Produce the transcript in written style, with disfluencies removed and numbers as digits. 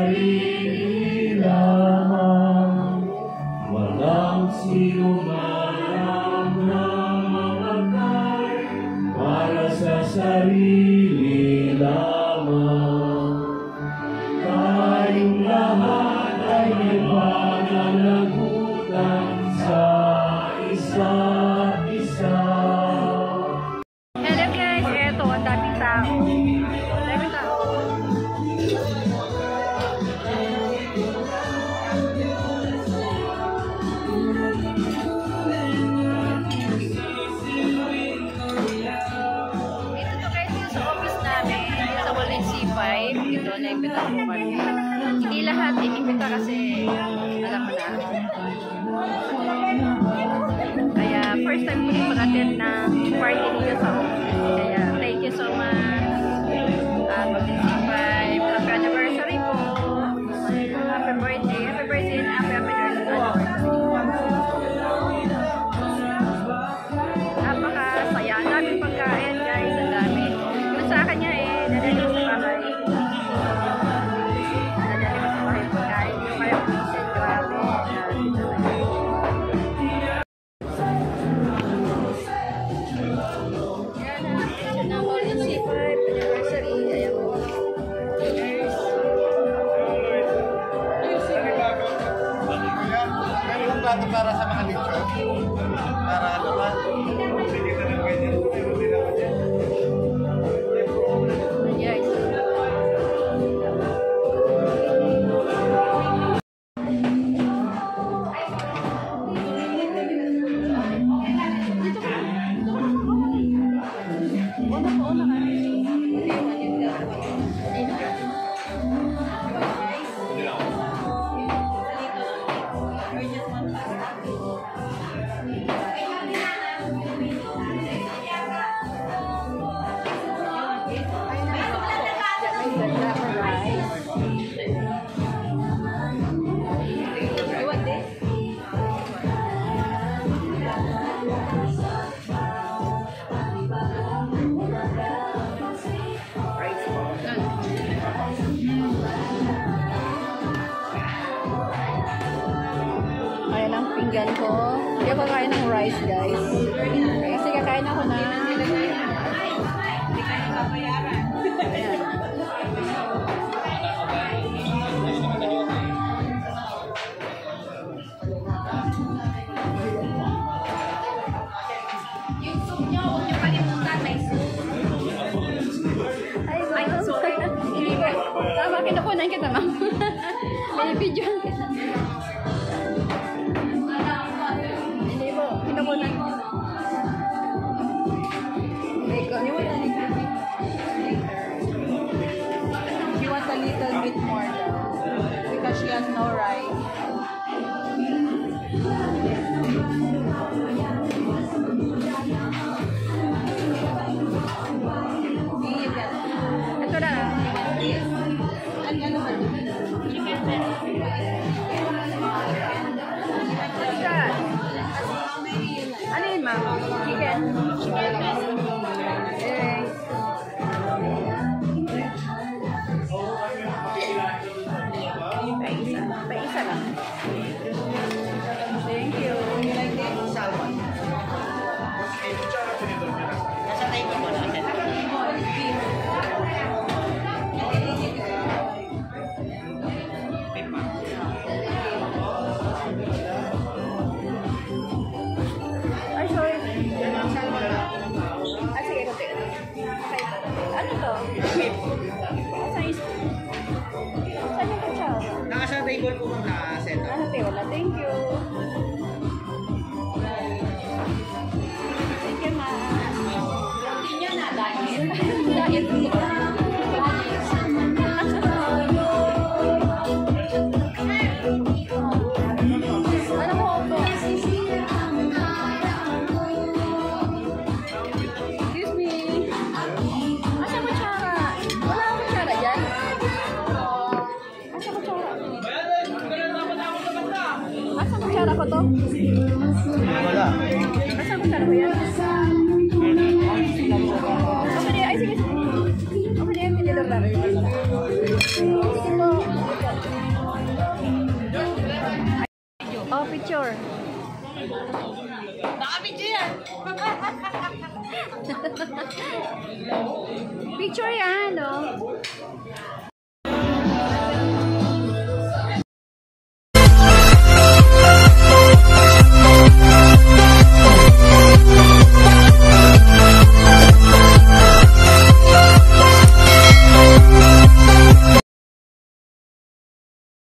sarili lamang, walang sinuman na mamatay para sa sarili lamang. Tayong lahat ay may pananagutan sa isa't isa. Hello guys, eto ang daming tao. Daming tao. Ito to guys, yung sa office namin, sa Wallen C5. Ito, na-invita ko kami. Hindi lahat inimbita kasi alam mo na. Kaya first time ko din mag-attend ng party dito sa office. Kaya thank you so much. Wallen C5. Happy anniversary po. Happy birthday. Happy birthday and happy anniversary. Napakasaya. Ang daming pagkain guys. Ang dami. Yung sa akin niya dadali ko sa bahay. Dadali ko sa bahay pagkain. Yung kaya pisil. Grabe. Yan na Wallen C5 anniversary. Ayan po. Cheers. Meron plato para sa mga lechon? Para ano ba? Yes. Ayan ang pinggan ko. Hindi ako kakain ng rice, guys. Kasi kakain ako na. Ayan. Yung soup nyo, huwag nyo palimutan. May soup. Ay, sorry. Hindi ko. Tama, kinukunan kita, ma'am. May videoan kita. Hindi po, kinukunan kita. She wants a little bit more though, because she has no rice. Ito na. Ano ba? Ano yun, ma'am? Chicken. Paisa lang. Thank you. Salmon. Nasa table mo na. Ay, sorry. Ay, sige, konti. Ano to? Saan yung kutsara? Nasa table po na set up. Ano, wala. Thank you. Thank you, ma'am. Hindi niya na dahil. Dahil ano mo po? Excuse me. Asa kutsara? Wala akong kutsara dyan. Asa kutsara? Asa kutsara ko to? Wala. Asa kutsara ko yan? Okay, ay sige. Okay, tinidor lang. Sige po. picture. Naka-video yan. Picture yan, no?